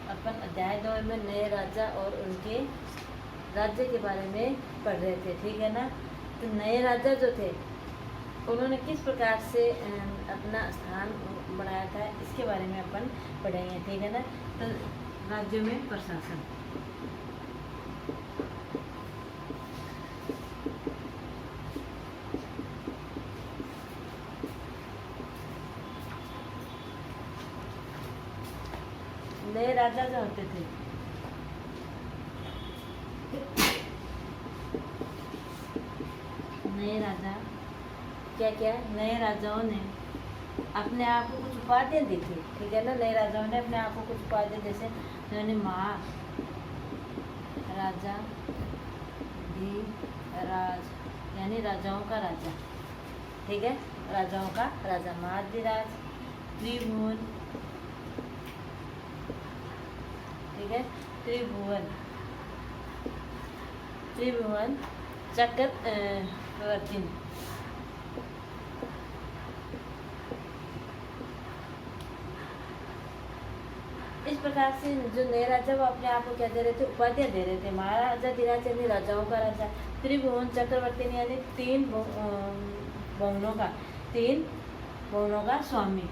अपन अध्याय 2 में नए राजा और उनके राज्य के बारे में पढ़ रहे थे, ठीक है ना। तो नए राजा जो थे उन्होंने किस प्रकार से अपना स्थान बनाया था, इसके बारे में अपन पढ़ेंगे, ठीक है ना। तो राज्य में प्रशासन, नए राजा जो होते थे नए राजा क्या क्या नए राजाओं ने अपने आप को कुछ उपाधियाँ दी थी, ठीक है ना। नए राजाओं ने अपने आप को कुछ उपाधियाँ, जैसे उन्होंने महाराजा धीराज यानी राजाओं का राजा, ठीक है, राजाओं का राजा, महाधिराज, त्रिभुवन, ठीक है, त्रिभुवन चक्रवर्ती। इस प्रकार से जो नए राजा वो अपने आप को क्या दे रहे थे, उपाधियाँ दे रहे थे। महाराजा धीराज यानी राजाओं का राजा, त्रिभुवन चक्रवर्ती यानी तीन भुवनों का स्वामी,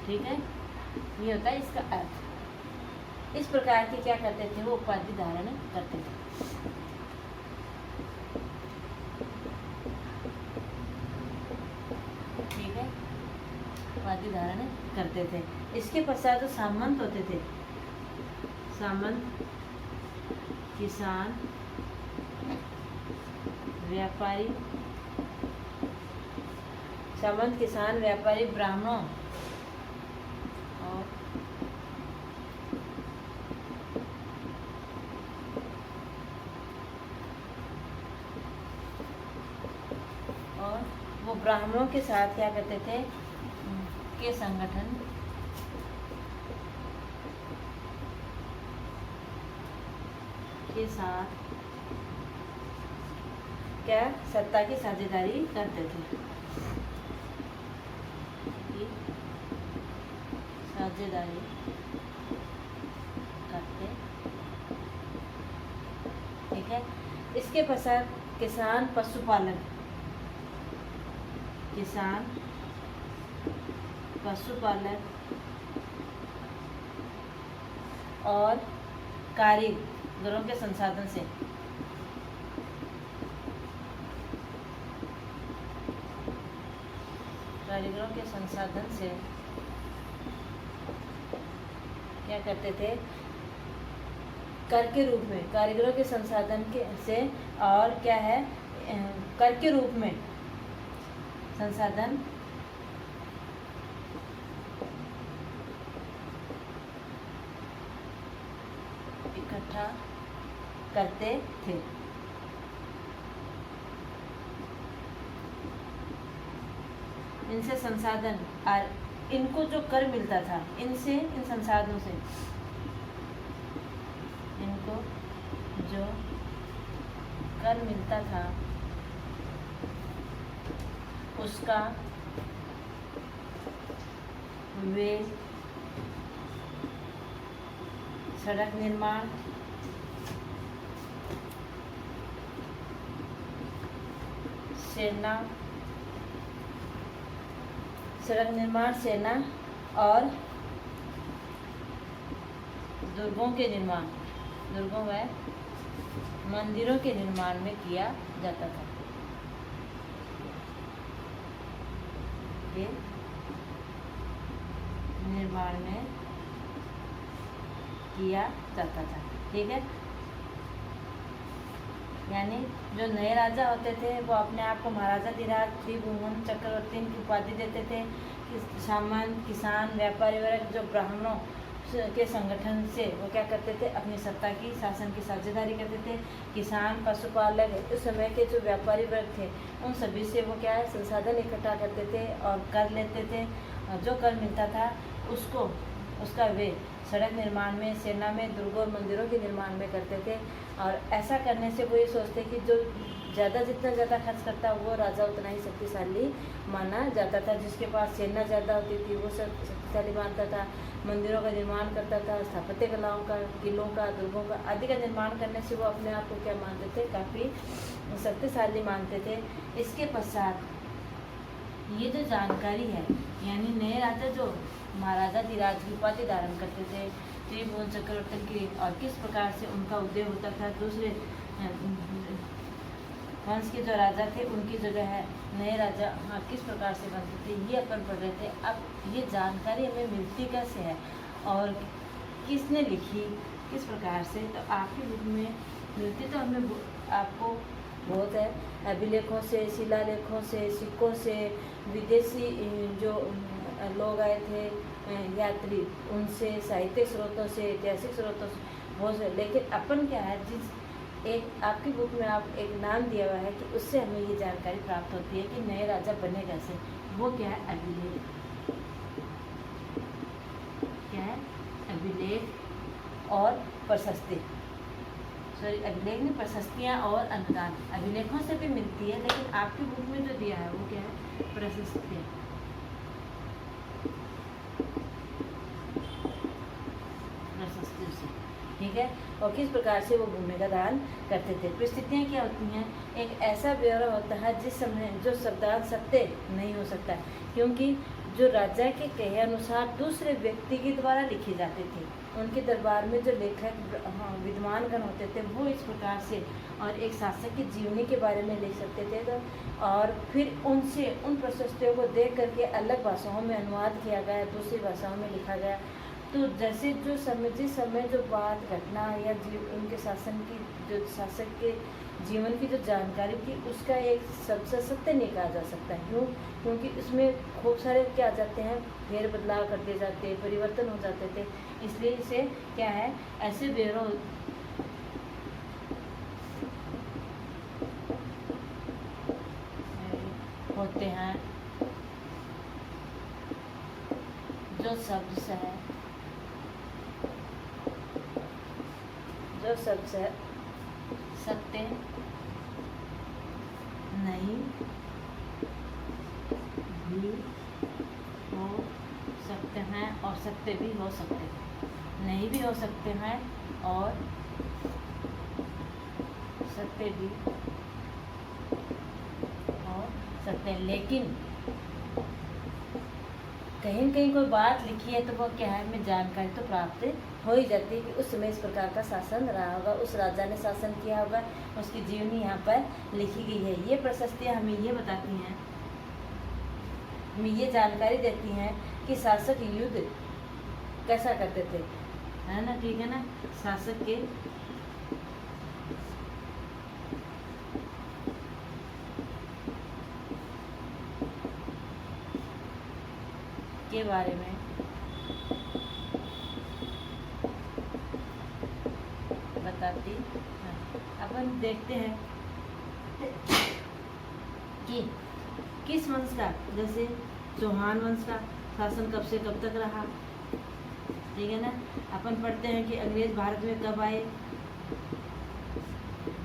ठीक है। ये होता है इसका अर्थ। इस प्रकार के क्या करते थे, वो उपाधि धारण करते थे, ठीक है, उपाधि धारण करते थे। इसके पश्चात जो सामंत होते थे, सामंत किसान व्यापारी, सामंत किसान व्यापारी ब्राह्मणों और वो ब्राह्मणों के साथ क्या करते थे, के संगठन के साथ क्या सत्ता की साझेदारी करते थे, साझेदारी करते, ठीक है। इसके पश्चात किसान पशुपालन, किसान पशुपालन और कारीगरों के संसाधन से, कारीगरों के संसाधन से क्या करते थे, कर के रूप में, कारीगरों के संसाधन के से, और क्या है, कर के रूप में संसाधन इकट्ठा करते थे। इनसे संसाधन और इनको जो कर मिलता था, इनसे, इन संसाधनों से इनको जो कर मिलता था उसका वे सड़क निर्माण, सेना, सड़क निर्माण, सेना और दुर्गों के निर्माण, दुर्गों व मंदिरों के निर्माण में किया जाता था। ये निर्माण में किया जाता था, ठीक है। यानी जो नए राजा होते थे वो अपने आप को महाराजा धीराज, त्रिभुवन चक्रवर्ती की उपाधि देते थे। सामान्य किसान व्यापारी वर्ग जो ब्राह्मणों के संगठन से वो क्या करते थे, अपनी सत्ता की, शासन की साझेदारी करते थे। किसान पशुपालक उस समय के जो व्यापारी वर्ग थे उन सभी से वो क्या है, संसाधन इकट्ठा करते थे और कर लेते थे। जो कर मिलता था उसको, उसका वे सड़क निर्माण में, सेना में, दुर्गों और मंदिरों के निर्माण में करते थे। और ऐसा करने से वो ये सोचते कि जो ज़्यादा जितना ज़्यादा खर्च करता वो राजा उतना ही शक्तिशाली माना जाता था। जिसके पास सेना ज़्यादा होती थी वो सब शक्तिशाली मानता था। मंदिरों का निर्माण करता था, स्थापत्य कलाओं का, किलों का, दुर्गों का आदि का निर्माण करने से वो अपने आप को क्या मानते थे, काफ़ी शक्तिशाली मानते थे। इसके पश्चात ये जो जानकारी है, यानी नए राजा जो महाराजाधिराज की उपाधि धारण करते थे, त्रिभुवन चक्रवर्ती की, और किस प्रकार से उनका उदय होता था, दूसरे वंश के जो राजा थे उनकी जगह है नए राजा किस प्रकार से बनते थे, ये अपन पढ़ रहे थे। अब ये जानकारी हमें मिलती कैसे है और किसने लिखी, किस प्रकार से, तो आपकी बुक में मिलती तो हमें आपको बहुत है, अभिलेखों से, शिलालेखों से, सिक्कों से, विदेशी जो लोग आए थे यात्री उनसे, साहित्यिक स्रोतों से, ऐतिहासिक स्रोतों से बहुत से। लेकिन अपन क्या है, जिस एक आपकी बुक में आप एक नाम दिया हुआ है कि उससे हमें ये जानकारी प्राप्त होती है कि नए राजा बने कैसे, वो क्या है, अभिलेख। क्या है, अभिलेख और प्रशस्ति, सॉरी अभिलेख नहीं, प्रशस्तियाँ और अनुदान। अभिलेखों से भी मिलती है, लेकिन आपकी बुक में जो दिया है वो क्या है, प्रशस्तियाँ। प्रशस्तियों से, ठीक है। और किस प्रकार से वो भूमि का दान करते थे। परिस्थितियाँ क्या होती हैं, एक ऐसा ब्यौरा होता है जिस समय जो शब्दांश सत्य नहीं हो सकता, क्योंकि जो राजा के कहे अनुसार दूसरे व्यक्ति के द्वारा लिखे जाते थे। उनके दरबार में जो लेखक विद्वान गण होते थे वो इस प्रकार से और एक शासक की जीवनी के बारे में लिख सकते थे, तो और फिर उनसे उन प्रशस्तियों को देख करके अलग भाषाओं में अनुवाद किया गया, दूसरी भाषाओं में लिखा गया। तो जैसे जो समय जिस समय जो बात घटना या उनके शासन की जो शासक के जीवन की जो जानकारी थी उसका एक सबसे सत्य नहीं कहा जा सकता। क्यों? क्योंकि इसमें खूब सारे क्या आ जाते हैं, फेर बदलाव कर दिए जाते, परिवर्तन हो जाते थे। इसलिए इसे क्या है, ऐसे ब्यौरे होते हैं जो शब्द से है, जो शब्द है सत्य नहीं भी हो सकते हैं और सत्य भी हो सकते हैं, नहीं भी हो सकते हैं और सत्य भी हो सकते हैं। लेकिन कहीं न कहीं कोई बात लिखी है तो वो क्या है, हमें जानकारी तो प्राप्त हो ही जाती है कि उस समय इस प्रकार का शासन रहा होगा, उस राजा ने शासन किया होगा, उसकी जीवनी यहाँ पर लिखी गई है। ये प्रशस्तियाँ हमें ये बताती हैं, हमें ये जानकारी देती हैं कि शासक युद्ध कैसा करते थे, है ना, ठीक है ना। शासक के बारे में बताती है। अपन देखते हैं कि किस वंश का, जैसे चौहान वंश का शासन कब से कब तक रहा, ठीक है ना। अपन पढ़ते हैं कि अंग्रेज भारत में कब आए,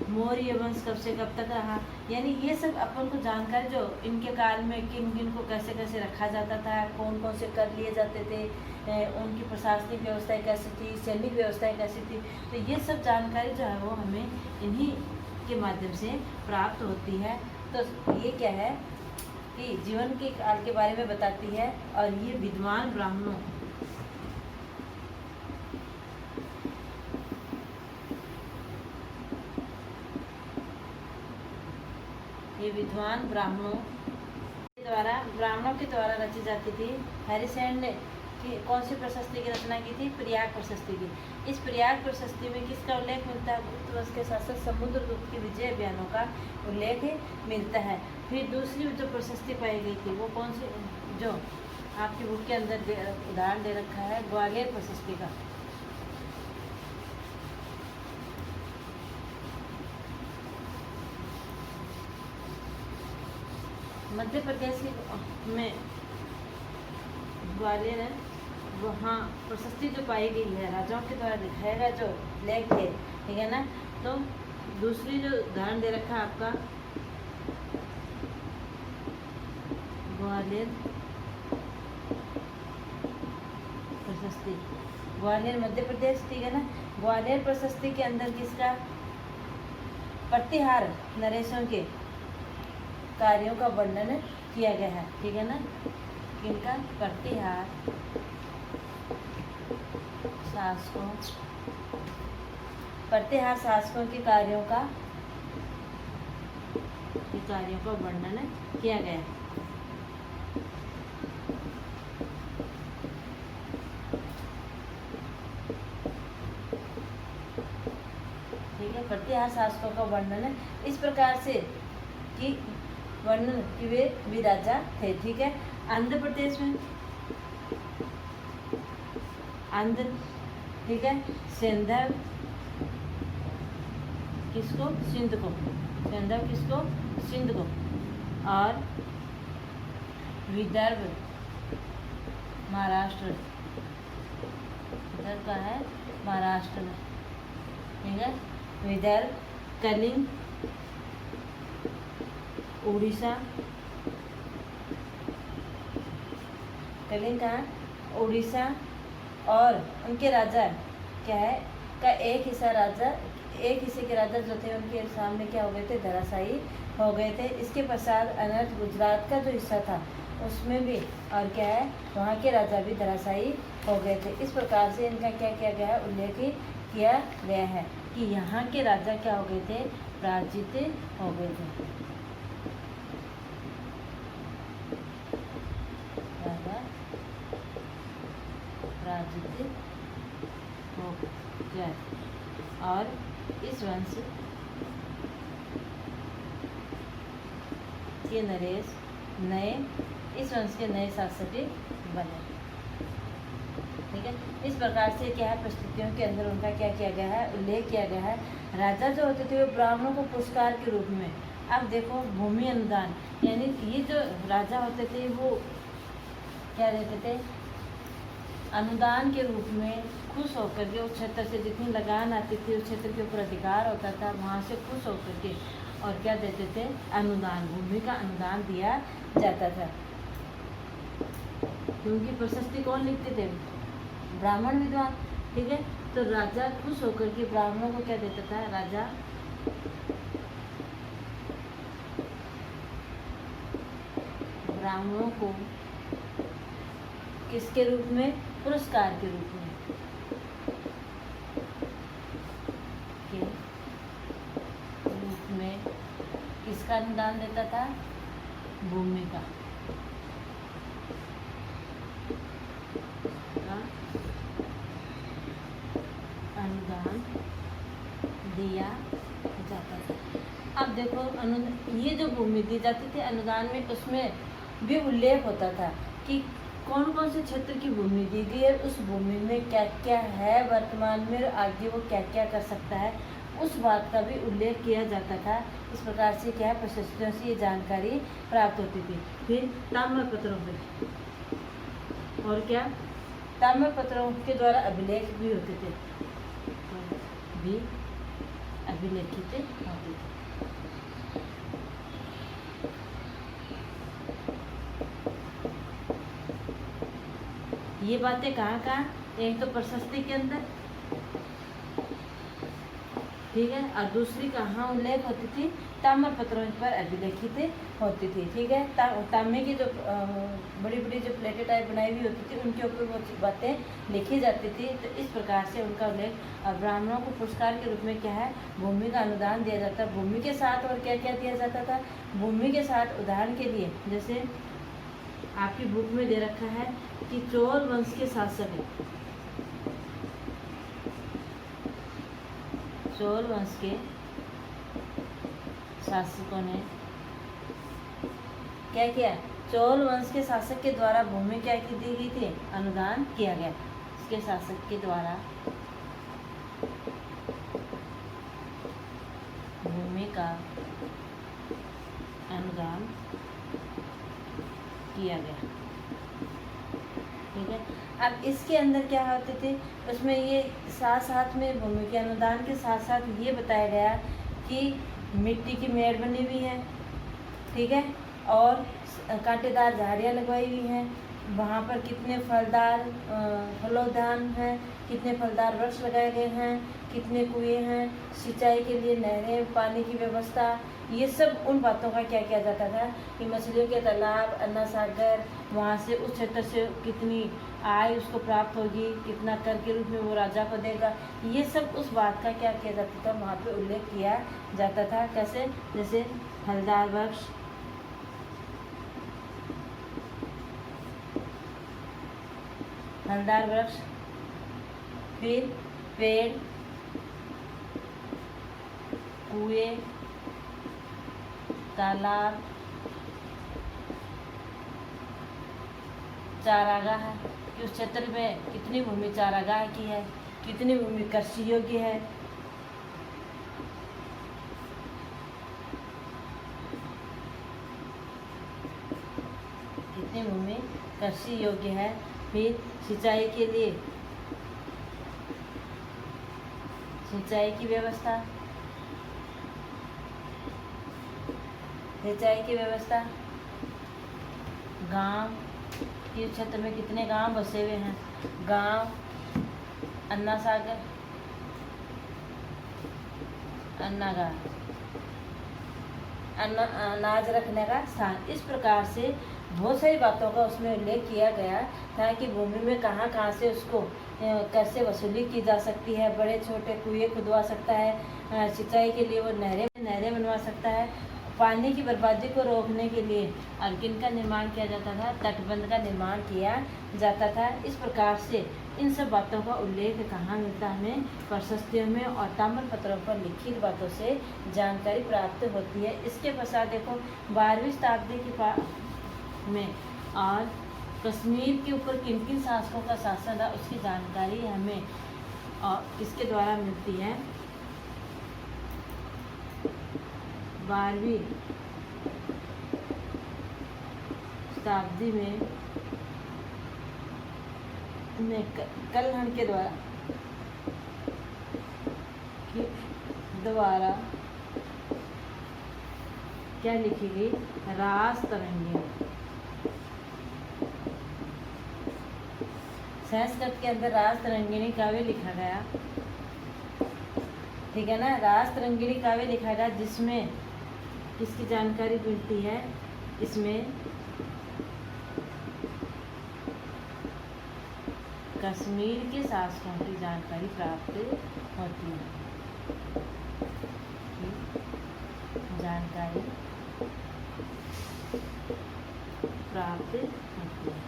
मौर्य वंश कब से कब तक रहा, यानी ये सब अपन को जानकारी जो इनके काल में किन किन को कैसे कैसे रखा जाता था, कौन कौन से कर लिए जाते थे, उनकी प्रशासनिक व्यवस्थाएं कैसी थी, सैनिक व्यवस्थाएं कैसी थी। तो ये सब जानकारी जो है वो हमें इन्हीं के माध्यम से प्राप्त होती है। तो ये क्या है कि जीवन के काल के बारे में बताती है। और ये विद्वान ब्राह्मणों ब्राह्मणों के द्वारा रची जाती थी। हैरिसेन ने कौन सी प्रशस्ति की रचना की थी, प्रयाग प्रशस्ति की। इस प्रयाग प्रशस्ति में किसका उल्लेख मिलता है, गुप्त वंश के शासक समुद्रगुप्त के विजय अभियानों का उल्लेख मिलता है। फिर दूसरी जो प्रशस्ति पाई गई थी वो कौन सी, जो आपकी बुक के अंदर उदाहरण दे रखा है, ग्वालियर प्रशस्ति का। मध्य प्रदेश में ग्वालियर है, वहाँ प्रशस्ति जो पाई गई है राजाओं के द्वारा दिखाएगा जो लेख थे, ठीक है ना। तो दूसरी जो उदाहरण दे रखा है आपका ग्वालियर प्रशस्ति, ग्वालियर मध्य प्रदेश, ठीक है ना। ग्वालियर प्रशस्ति के अंदर किसका प्रतिहार नरेशों के कार्यों का वर्णन किया गया है, ठीक है ना। किनका प्रतिहार शासकों, प्रतिहार शासकों के कार्यों का वर्णन किया गया है। ठीक है, प्रतिहार शासकों का वर्णन इस प्रकार से कि वर्णन कि वे भी राजा थे, ठीक है। आंध्र प्रदेश में आंध्र, ठीक है, सिंधव किसको, सिंध को, सिंधव किसको, सिंध को, और विदर्भ महाराष्ट्र, विदर्भ का है महाराष्ट्र में, ठीक है। विदर्भ, कलिंग उड़ीसा, कलिंग कहाँ, उड़ीसा, और उनके राजा क्या है का एक हिस्से के राजा जो थे उनके सामने क्या हो गए थे, धराशायी हो गए थे। इसके पश्चात अनर्थ गुजरात का जो हिस्सा था उसमें भी और क्या है वहाँ के राजा भी धराशायी हो गए थे। इस प्रकार से इनका क्या किया गया है, उल्लेख किया गया है कि यहाँ के राजा क्या हो गए थे, पराजित हो गए थे। राजा पराजित हो गए और इस वंश के इस वंश के नए शासक बने, ठीक है। इस प्रकार से क्या है, प्रस्तुतियों के अंदर उनका क्या किया गया है, उल्लेख किया गया है। राजा जो होते थे वो ब्राह्मणों को पुरस्कार के रूप में, अब देखो भूमि अनुदान, यानी ये जो राजा होते थे वो क्या देते थे, अनुदान के रूप में खुश होकर के उस क्षेत्र से जितनी लगान आती थी, उस क्षेत्र के ऊपर अधिकार होता था, वहाँ से खुश होकर के और क्या देते थे, अनुदान, भूमि का अनुदान दिया जाता था। क्योंकि प्रशस्ति कौन लिखते थे, ब्राह्मण विद्वान, ठीक है। तो राजा खुश होकर के ब्राह्मणों को क्या देता था, राजा ब्राह्मणों को किसके रूप में, पुरस्कार के रूप में किसका अनुदान देता था, भूमि का अनुदान दिया जाता था। अब देखो ये जो भूमि दी जाती थी अनुदान में, उसमें भी उल्लेख होता था कि कौन कौन से क्षेत्र की भूमि दी गई है, उस भूमि में क्या क्या है वर्तमान में, आगे वो क्या क्या कर सकता है, उस बात का भी उल्लेख किया जाता था। इस प्रकार से क्या है, प्रशस्तियों से ये जानकारी प्राप्त होती थी। फिर ताम्रपत्रों पे और क्या, ताम्रपत्रों के द्वारा अभिलेख भी होते थे, भी अभिलेखित होते थे। ये बातें कहाँ, एक तो प्रशस्ति के अंदर, ठीक है, और दूसरी कहाँ उल्लेख होती थी, ताम्रपत्रों पर अभिलेखित होती थी, ठीक है। तांबे की जो बड़ी बड़ी जो प्लेटें टाइप बनाई हुई होती थी उनके ऊपर वो बातें लिखी जाती थी। तो इस प्रकार से उनका उल्लेख ब्राह्मणों को पुरस्कार के रूप में क्या है, भूमि का अनुदान दिया जाता है। भूमि के साथ और क्या क्या दिया जाता था, भूमि के साथ उदाहरण के लिए जैसे आपकी बुक में दे रखा है कि चोल वंश के शासक है, चोल वंश के शासकों ने क्या किया, चोल वंश के शासक के द्वारा भूमि क्या की दी गई थी, अनुदान किया गया। इसके शासक के द्वारा भूमि का अनुदान किया गया, ठीक है। अब इसके अंदर क्या होते थे, उसमें ये साथ साथ में भूमि के अनुदान के साथ साथ ये बताया गया कि मिट्टी की मेड़ बनी हुई है, ठीक है, और कांटेदार झाड़ियाँ लगवाई हुई हैं। वहाँ पर कितने फलोद्यान हैं, कितने फलदार वृक्ष लगाए गए हैं, कितने कुएं हैं, सिंचाई के लिए नहरें, पानी की व्यवस्था, ये सब उन बातों का क्या किया जाता था कि मछलियों के तालाब, अन्ना सागर, वहाँ से उस क्षेत्र से कितनी आय उसको प्राप्त होगी, कितना कर के रूप में वो राजा को देगा, ये सब उस बात का क्या किया जाता था, वहाँ पे उल्लेख किया जाता था। कैसे? जैसे फलदार वृक्ष, फिर पेड़, कुएं, तालाब, चारागाह है कि उस क्षेत्र में कितनी भूमि चारागाह की है, कितनी भूमि कृषि योग्य है, कितनी भूमि कृषि योग्य है। फिर सिंचाई के लिए सिंचाई की व्यवस्था, गांव, इस क्षेत्र में कितने गांव बसे हुए हैं, गांव, अन्ना सागर, अन्नागार, अनाज रखने का स्थान। इस प्रकार से बहुत सारी बातों का उसमें उल्लेख किया गया था कि भूमि में कहाँ से उसको कैसे वसूली की जा सकती है, बड़े छोटे कुएं खुदवा सकता है, सिंचाई के लिए वो नहरें बनवा सकता है, पानी की बर्बादी को रोकने के लिए और किन का निर्माण किया जाता था, तटबंध का निर्माण किया जाता था। इस प्रकार से इन सब बातों का उल्लेख कहाँ मिलता है? हमें प्रशस्तियों में और ताम्रपत्रों पर लिखित बातों से जानकारी प्राप्त होती है। इसके पश्चात देखो 12वीं शताब्दी में और कश्मीर के ऊपर किन किन शासकों का शासन था उसकी जानकारी हमें और किसके द्वारा मिलती है? 12वीं शताब्दी में कल्हण के द्वारा क्या लिखी गई? रासतरंगिणी। संस्कृत के अंदर रासतरंगिणी काव्य लिखा गया, ठीक है ना। रासतरंगिणी काव्य लिखा गया जिसमें किसकी जानकारी मिलती है? इसमें कश्मीर के शासकों की जानकारी प्राप्त होती है, जानकारी प्राप्त होती है।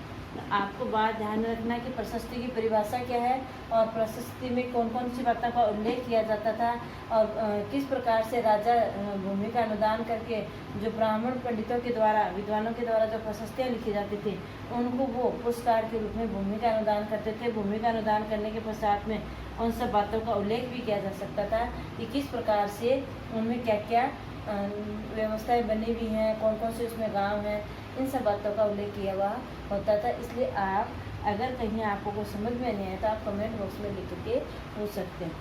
आपको बात ध्यान में रखना कि प्रशस्ति की परिभाषा क्या है और प्रशस्ति में कौन कौन सी बातों का उल्लेख किया जाता था और किस प्रकार से राजा भूमि का अनुदान करके जो ब्राह्मण पंडितों के द्वारा, विद्वानों के द्वारा जो प्रशस्तियाँ लिखी जाती थी उनको वो पुरस्कार के रूप में भूमि का अनुदान करते थे। भूमि का अनुदान करने के पश्चात में उन सब बातों का उल्लेख भी किया जा सकता था कि किस प्रकार से उनमें क्या क्या व्यवस्थाएं बनी हुई हैं, कौन कौन से उसमें गांव हैं, इन सब बातों का उल्लेख किया हुआ होता था। इसलिए आप अगर कहीं आपको कुछ समझ में नहीं आया तो आप कमेंट बॉक्स में लिख के पूछ सकते हैं।